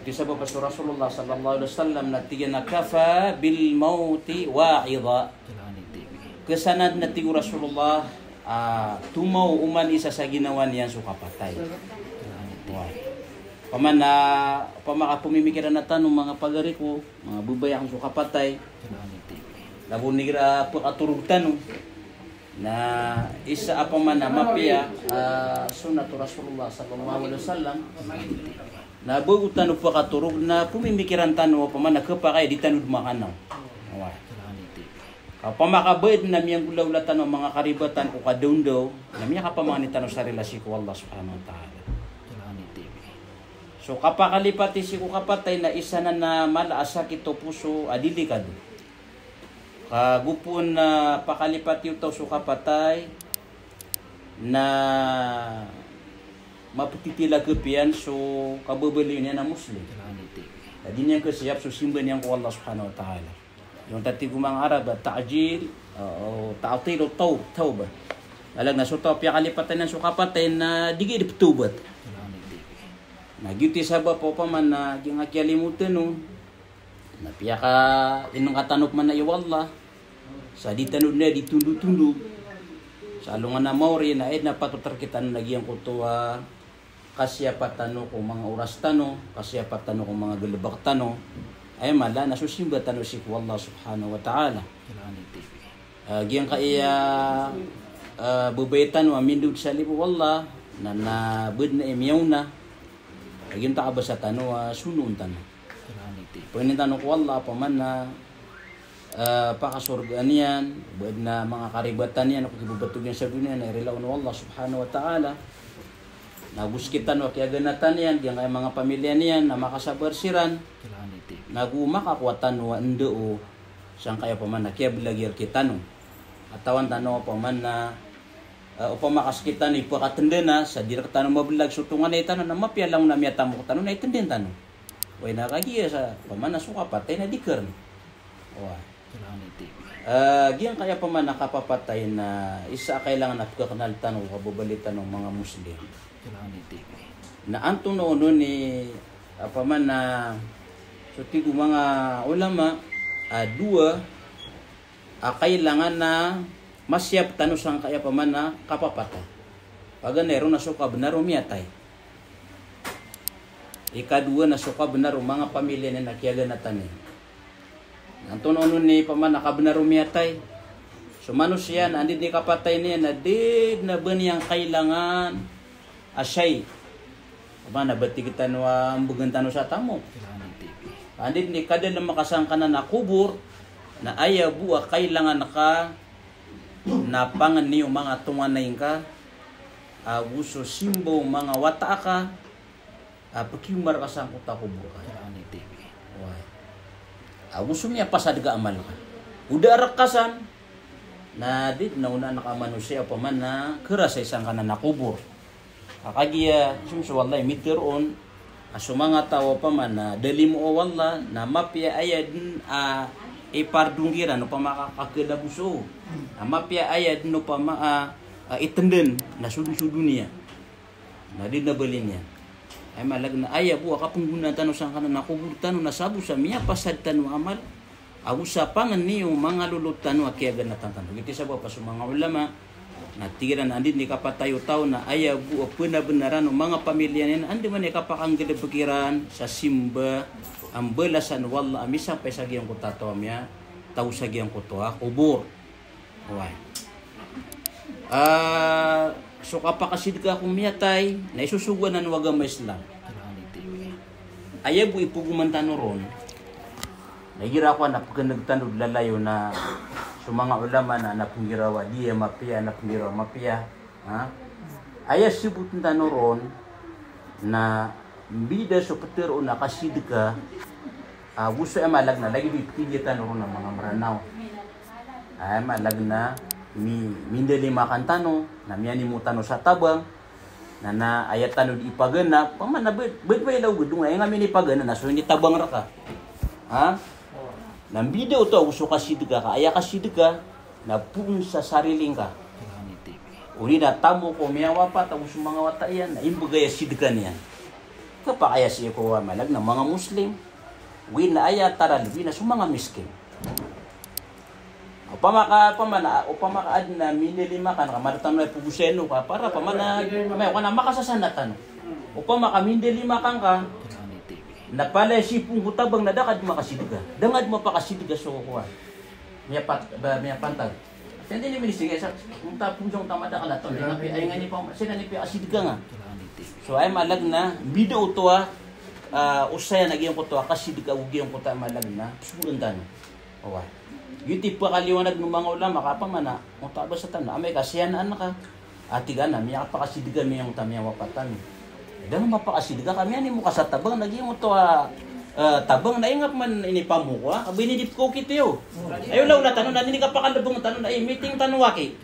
Iti sa bapas Rasulullah sallallahu alaihi wasallam na tiyan na kafa bil mauti wa'idha. Kesanad na tiyo Rasulullah tumaw uman isa sa ginawa niyan sukapatay. Pamakapumimikiran na tanong mga pagari ko, mga bubay ang sukapatay. Labo ni gira pakaturog tanong na isa apa man na mapia sunnatu Rasulullah sallallahu alaihi wasallam na bago tanong pakaturog na pumimikiran tanong pa man nakapakay di tanong makanaw. Kapag makabayad na miyang gulaulatan ng mga karibatan ko kadundaw, na miya kapamanitan sa relasyon ko Allah subhanahu wa ta'ala. So kapakalipati si ko kapatay na isa na malaasak ito puso adili ka do. Kagupon na pakalipati ito so kapatay na maputitila kepian so kababali niya na Muslim. Adi niya kasiyap so simba niya ko Allah subhanahu wa ta'ala. Yung tati gumang Arab, ta'jil o ta'atil o tawbah. Alag na so piya kalipatan ng sukapatay na digi diptubat. Nagyuti sabab po pa man na gingakyalimutan no. Na piya ka inong katanok man na iwallah. Sa ditanod na ditundu-tundu. Sa alungan na mauri na na patutarkitan nagyang kutuwa. Kasyapatan ko mga oras tano, kasyapatan ko mga galabak tano. Ay mala nasusimba tanong si Allah subhanahu wa ta'ala. Giyang kaya bubaytan wa mindud sa lipo wallah na nabud na imyaw na. Giyang taaba sa tanong sunun tanong. Pwede tanong ko Allah paman na pakasurgaan yan, bud na mga karibatan yan, ako kibubatugyan sa dunia na irelaw na Allah subhanahu wa ta'ala. Naguskitan wa kaya ganatan yan, giyang kaya mga pamilya niyan na makasabar siran. Nagumakakwatan wa ndo sang kaya paman na kaya bilagir kita no atawan tano paman na upamakas kita ni pakatende na sa direk tanong mabilag sutungan na itano na mapya lang na miya tamo tanong na itenden tanong way nakagiya sa paman na suka patay na diker giyang kaya paman nakapapatay na isa kailangan napkakanal tanong kababalitan ng mga Muslim na antong noon ni paman na so tigo mga ulama dua kailangan na masyap tanong sang kaya paman na kapapatay. Pag nero na suka benar umiyatay. Ikadua na suka benar mga pamilya na nakiyaga na tanin. Anton ono ni paman nakabenar umiyatay. So manusia na andid ni kapatay niya na did na yang kailangan asyay. Paman na bati kita na ambugan tanong sa tamo. Andit ni kada na makasangka na nakubur na ayaw buwa kailangan ka na pangan niyo mga tunganay ka gusto simbo mga wata ka pakiumar ka sa kuta kubur ka gusto niya pasadga amal ka udah rakasan na dit na una nakamanusia pa man na keras sa isang ka na nakubur kakagiya sumsuwalay mitiron mga tao pa man na dali mo o wala na mapya ayad ipardunggiran no pa makakakalabuso. Mapya ayad no pa itenden na sudu-sudu niya. Na di nabalin niya. Ay malag na ayab buwa kapungguna tanong sang kanan nakubur tanong na sabu sa miya pasad tanong amal. Sa pangan niyo mga lulutan no kaya ganatan tanong. Iti sa pa sa mga ulama na tigiran andin ni kapatayo tao na ayaw buo benar-benaran mga pamilya niyan andi man kapakang pikiran sa simba ang belasan wala amisang pa sagyang kutato amya tao sagyang kutoa kubur so kapakasid ka kumiyatay na isusugan ng wagam Islam ayaw bu ipugumantan ron nagira ko na pagkanagtanod lalayo na so mga ulama na napunggirawa diya mapia napunggirawa mapia ayah sebutin tanoron na bida so petero na kasid ka gusto ay malag na lagi bipigya tanoron ng mga maranaw ay malag na mindali makantano na miyani mo tano sa tabang na ayat tanod ipagana paman na bedway law gudung ay ngamin ipagana na so ni tabang ra ka Nang video to gusto kasidga ka, aya kasidga na pun sa sariling ka. Uri na tamo ko miyawa pa tapos mga wata yan na imbagay sidga niyan. kapakaya siya ko malag ng mga Muslim. Win na aya taralbi na mga miskin. Upamakaad na minilima ka, nakamaratan na puguseno ka, para pamana, may ka na makasasanatan. Upamakamindilima kang ka, napala sipong hutabang nadakad makasidiga. Dangad mo pakasidiga so kuha. May pantag. Hindi ni minisige sa kung tapong tamada ka na to, ay nga ni pa sila ni asidiga nga. So ay malag na video to usaya nagyang ko to kasidiga ugyang ko ta malag na. Sugan tan. Owa. Yuti pa kaliwanag ng mga ulama kapamana, mo taba sa tan. Amay kasiyanan ka. Atiga na miya pa kasidiga mi yung tamya wapatan. Dahil mapakasidiga kami ani mo kasatabang nagyang to tabang na ingap man inipamukwa, binidip ko kitiyo. Ayaw law na tanong, naninig ka pa kalabong tanong na meeting tanong waki.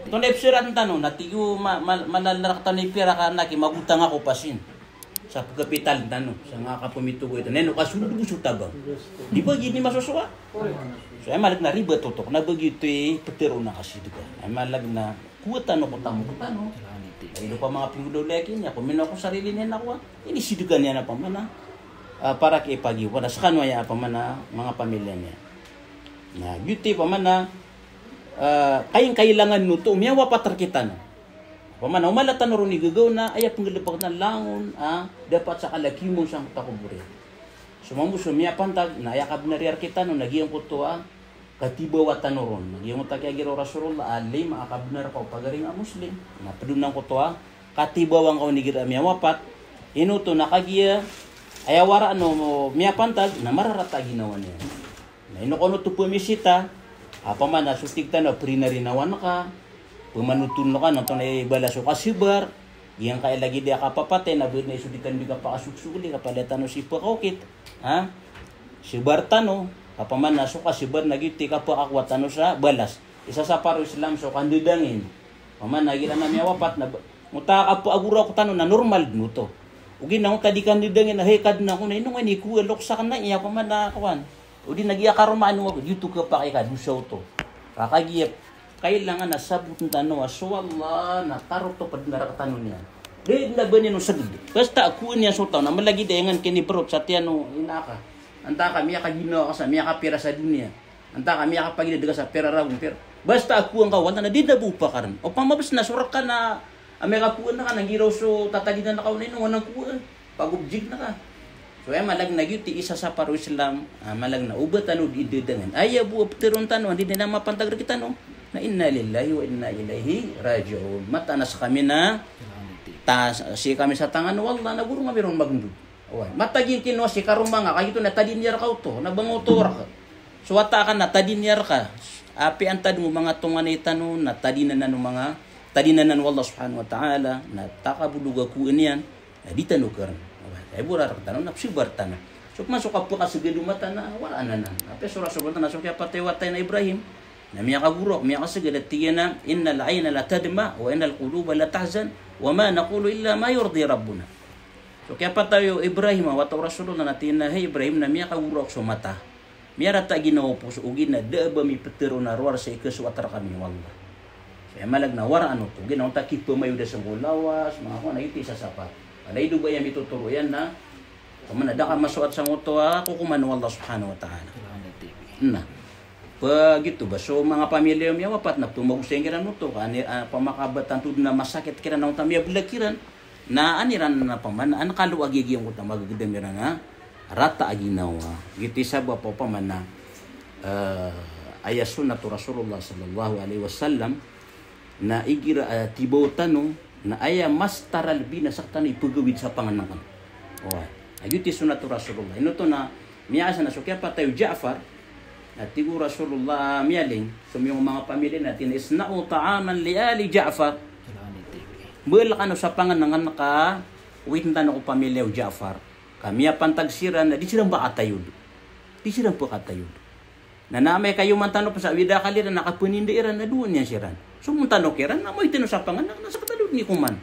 Ito na epsirat ng tanong, natiyo malalarak tanong pira ka naki, magutang ako pasin. Sa kapital tanong, sa nga kapumitugo ito. Neno, kasunod gusto tabang. Di ba gini masusuwa? So ay malag na riba tutok, na bagito petero na kasidiga. Ay malag na kuwa tanong ko tamo ko tanong. Ay pa mga pingulo leki niya, kung ako sarili niya nakuha, inisidigan niya na pamana. Para kay pagiwa sa kanwaya pa man mga pamilya niya. Na beauty pa man kayong kailangan nuto umiyawa patarkitan. Pa man umalatan ron ni gagaw na ay pangalipag na langon dapat sa kalaki mo sang takuburi. Sumambo sumiya pantag na yakab na riar kita no nagiyang ko to katibawa tanoron. Nagiyang ta kay giro Rasulullah ali maakab na ko pagaring a Muslim. Na padunan ko to katibawang ko ni gira miyawa pat inuto nakagiya ay awara miya pantag na mararata ginawa niya. Na inokono to pumisita, man nasutigtan na prinarinawan ka, pumanutun ka, nato na ibalaso ka sibar, iyang kailagi dia kapapate, nabid na isudikan di ka pakasuksuli, kapalitan no si pakokit, sibar tano, kapaman naso ka sibar, nagiti ka pa akwat sa balas, isa sa paro Islam so kandidangin, paman nagila na miya wapat, muta ka po agura ko tano na normal nuto. Ugi na tadi kan didangin na hekad na ko na inong ni ku lok sa kana iya pa man na kawan. Udi nagiya karon maano ko dito ka pa kay kad musaw to. Kakagiyap kailangan na sabot ng tanong so Allah na tarot to pad narakatanon niya. Di na ba niya no sagid. Basta ako niya so taw na malagi dayangan kini prot sa tiano inaka. Anta kami ka ginawa ka sa miya ka pera sa dunia. Anta kami ka pagida sa pera raw pera. Basta ako ang kawan na di na bupa karon. O pamabas na surak ka na may kapuan na ka, nagiraw so tatalinan na ka unayin, wanang kuan, pag-object na ka. So ay malag na yun, isa sa paro Islam, malag na ubat ano didedangan. Ay buo pteron tanong, hindi na mapantag kita no. Na inna lillahi wa inna ilaihi raji'un. Mata na sa kami na si kami sa tangan wallah naguro nga meron magndud. Oy, matagin kinwa si karumanga kay ito na tadinyar ka to, nabangotor ka. So wata ka na tadinyar ka. Api antad mo mga tunganay tanon na tadinan na mga tadinanan wallah subhanahu wa ta'ala na takabuluga ku inian na ditanukaran. Ay burar tanon na sibar tanan. So masuk ka po ka sa gidumata na wala na. Ape surah surah na so kaya patay watay na Ibrahim. Na miya ka guro, miya ka sagad at tiyana innal ayna la tadma wa innal quluba la tahzan wa ma naqulu illa ma yurdi rabbuna. So kaya patayo Ibrahim wa ta Rasulullah na tina hey Ibrahim na miya ka guro so mata. Miya rata ginawa po so ugin na daba mi petero na ruar sa ikaswatar kami wallah. Kaya malag na wara ano to, ginaw takip po mayo da sa lawas, mga ko na iti sa sapat. Alay do ba yan mituturo yan na kung manada ka masuat sa moto kukuman Allah subhanahu wa ta'ala. Na. Pag ito ba, so mga pamilya miya wapat na tumagusay kiran mo to, pamakabatan to na masakit kiran na utang miya bulakiran, na aniran na paman, ang kaluagigi yung utang magagdamiran na rata aginawa. Giti sabwa po paman na ayasun na to Rasulullah sallallahu alaihi wasallam, na igira tibaw tanong na aya mas taralbi na saktan ipagawid sa panganangan. Ayuti sunatu Rasulullah. Ino to na miyasa na so kaya pa tayo Ja'far na tigo Rasulullah miyaling sumiyong mga pamilya natin isna'u ta'aman li ali Ja'far. Bala ka no sa panganangan ka uwitan ko pamilya o Ja'far. Kami pantagsiran na di silang ba katayod. Di silang po katayod. Na namay kayo man tanong pa sa wida kaliran nakapunindiran na doon niya siran. Sumuntanong kiran na mo itinusa panganak na sa katalod ni kuman.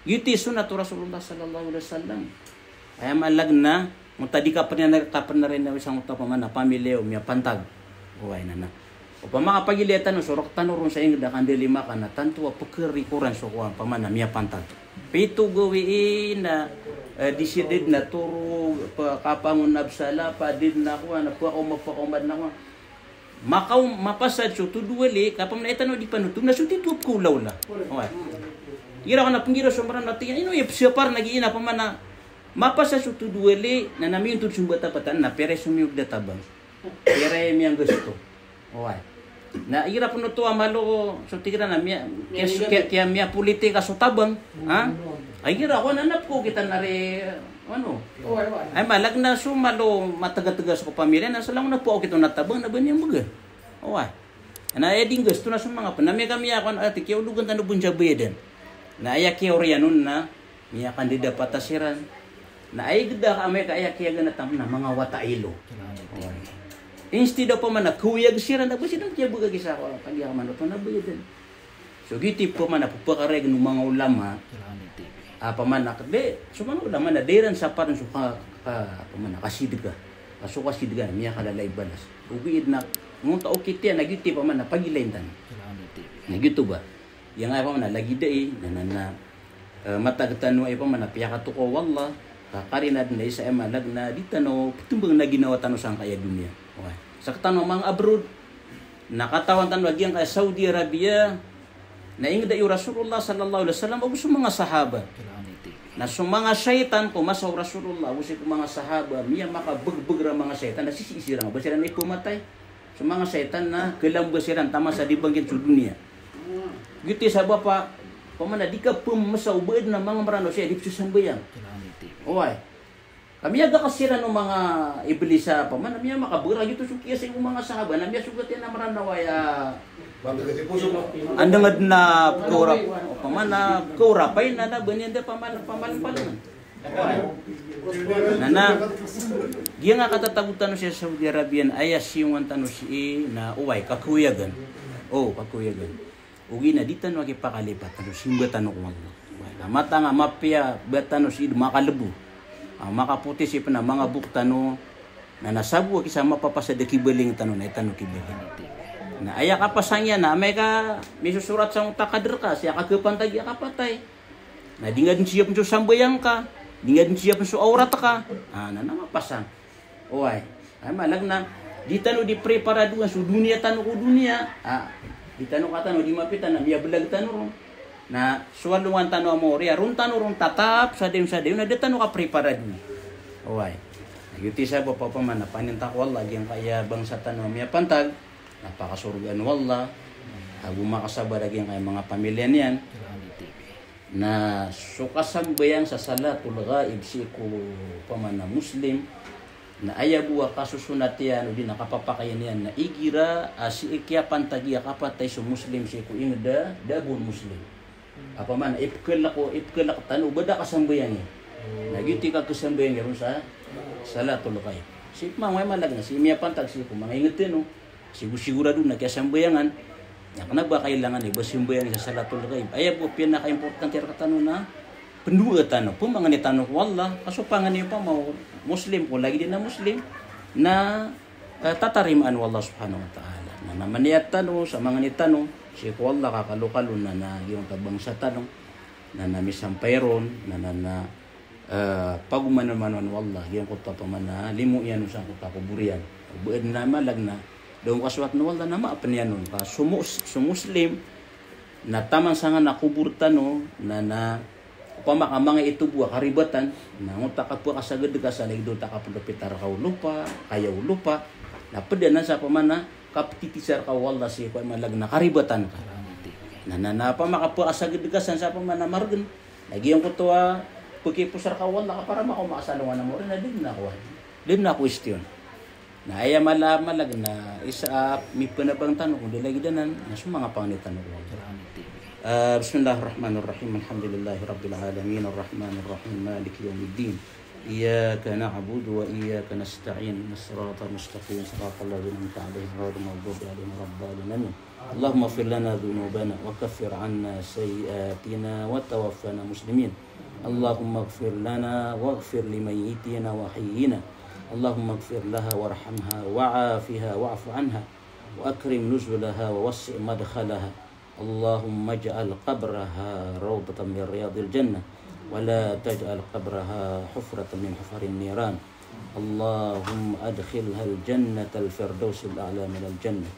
Yuti sunatu Rasulullah sallallahu alaihi wasallam. Ay malag na mo tadi ka pa na rin na isang utapaman na pamilya o miya pantag. Buhay na. O pa makapagilitan no surok tanong sa ingda kandilima ka na tanto wa pagkari kuran so kuan paman na miya pantag. Pito gawiin na decided na turo kapangon nabsala pa did na ko na po ako mapakumad na ko mapasad so tuduwali kapam na itano di panutum na so titup kulaw la okay gira ko na pungira so maran natin ino siapar nagiina pa man na mapasad so tuduwali na namin tud sumbata patan na pere sumiyog databang pere miyang gusto okay na ira puno to amalo so tigira na miya kaya miya politika so tabang ha ay gira ko nanap ko kita nare ano ay malag na sumalo mataga-taga sa pamilya na salang na po kita natabang na banyang mga oy na eding gusto na sa mga panami kami ako at kiyo lugan tano bunja beden na ayak kiyo rianon na miya kandida patasiran na ay gida kami kaya kiya ganatam na mga watailo instead of man kuyag siran na basi kiya buga gisa ko kanya man to na beden so giti po man pupakareg ng mga ulama pamanak de sumano ulama na deran sa paran so pamanak kasidga kaso kasidga miya kalalay balas ugiid na ngunta okiti na giti pa man na pagilaintan na gitu ba yang ay pa man lagi dai na matagtano ay pa man piya katuko wallah kakarinad na isa emalag na ditano tumbang na ginawa tano sang kaya dunia okay sa katano mga abroad nakatawan tan lagi ang kay Saudi Arabia na ingda yu Rasulullah sallallahu alaihi wasallam og mga sahaba na mga syaitan ko masaw Rasulullah usik mga sahaba miya makabugbug ra mga syaitan na sisirang ba sila na ipumatay so mga syaitan na kelambasiran tama sa dibanggit sa dunia gitu sa bapa pamana di ka pumasaw beud na mga marano siya di susambayang oy kami aga kasira ng mga iblis sa pamana miya makabugra gitu sukiya sa mga sahaba na miya sugat yan na maranawaya andangad na kurap pamana kurapay na banyanda paman nana dia nga katatagutan siya sa Saudi Arabian ayas yung tano si na uway kakuyagan kakuyagan ugi na ditan wagi pakalipat tano simba tano ko mata nga mapya betano si makalebu makaputi si na mga buktano na nasabu kisa mapapasada kibeling tano na itano kibeling na aya ka pasangya na may susurat sa takader ka siya kagapantag ya kapatay na di nga din siya sa sambayang ka di nga din siya sa aurat ka na mapasang oy ay malag na di tano di preparado sa dunia tano ko dunia di tano ka tano di mapitan na miya belag tano na suwalungan tano mo ria run tano run tatap sa dem na di tano ka preparado oy yuti sa bapa man na paninta ko Allah yang kaya bangsa tano miya pantag napakasurgan wallah makasaba lagi ang mga pamilya niyan na sukasambayang sa salatul ghaib si ko pamana muslim na ayabuwa kasusunat yan o di nakapapakayan yan na igira si ikya pantagiya kapatay sa muslim si ko ingda dabun muslim man ipkelak tanu bada kasambayang na giti ka kasambayang yaron sa salatul ghaib si mamay malag na si miya pantag si ko mga ingetin sigurado na kaya sambayangan yang kenapa kailangan bersimbayang sa salatul ghaib ay po pinaka-importante ra katano na pendua tano pumangani tano wallah kaso pangani pa mau muslim ko lagi din na muslim na tatarimaan wallah subhanahu wa ta'ala na namaniyat tano sa mga tano si ko wallah kakalukalo na yung tabang sa tano na namisampayron na pagumanaman wallah yung ko pa man na limu yan sa ko kakuburian buad na malag na doon kaswat na wala na maapan nun ka sumuslim na tamang sanga nakubur tano na upama ka mga itubuwa karibatan na nguta ka po kasagad ka sa ligdo ta ka pagpitar ka lupa kayaw lupa na padanan sa pamana kaptitisar ka wala si ko malag na karibatan ka na pama ka po kasagad ka sa pamana margen lagi yung kutuwa pagkipusar ka wala ka para makumasalungan na mo rin na question na aya malag na isa mi panabang tanong kung lagi danan na mga pangitan ko bismillahirrahmanirrahim alhamdulillahi rabbil alamin arrahmanir rahim maliki yawmiddin iyyaka na'budu wa iyyaka nasta'in siratal mustaqim siratal ladzina an'amta 'alaihim ghairil maghdubi 'alaihim waladdallin Allahumma ighfir lana dhunubana wa kaffir 'anna sayyi'atina wa tawaffana muslimin Allahumma ighfir lana waghfir limayyitina wa hayyina اللهم اغفر لها وارحمها وعافها واعف عنها وأكرم نزلها ووسع مدخلها اللهم اجعل قبرها روضة من رياض الجنة ولا تجعل قبرها حفرة من حفر النيران اللهم أدخلها الجنة الفردوس الأعلى من الجنة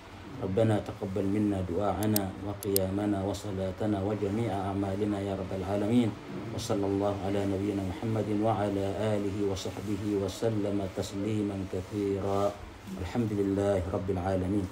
ربنا تقبل منا دعاءنا وقيامنا وصلاتنا وجميع أعمالنا يا رب العالمين وصلى الله على نبينا محمد وعلى آله وصحبه وسلم تسليما كثيرا الحمد لله رب العالمين.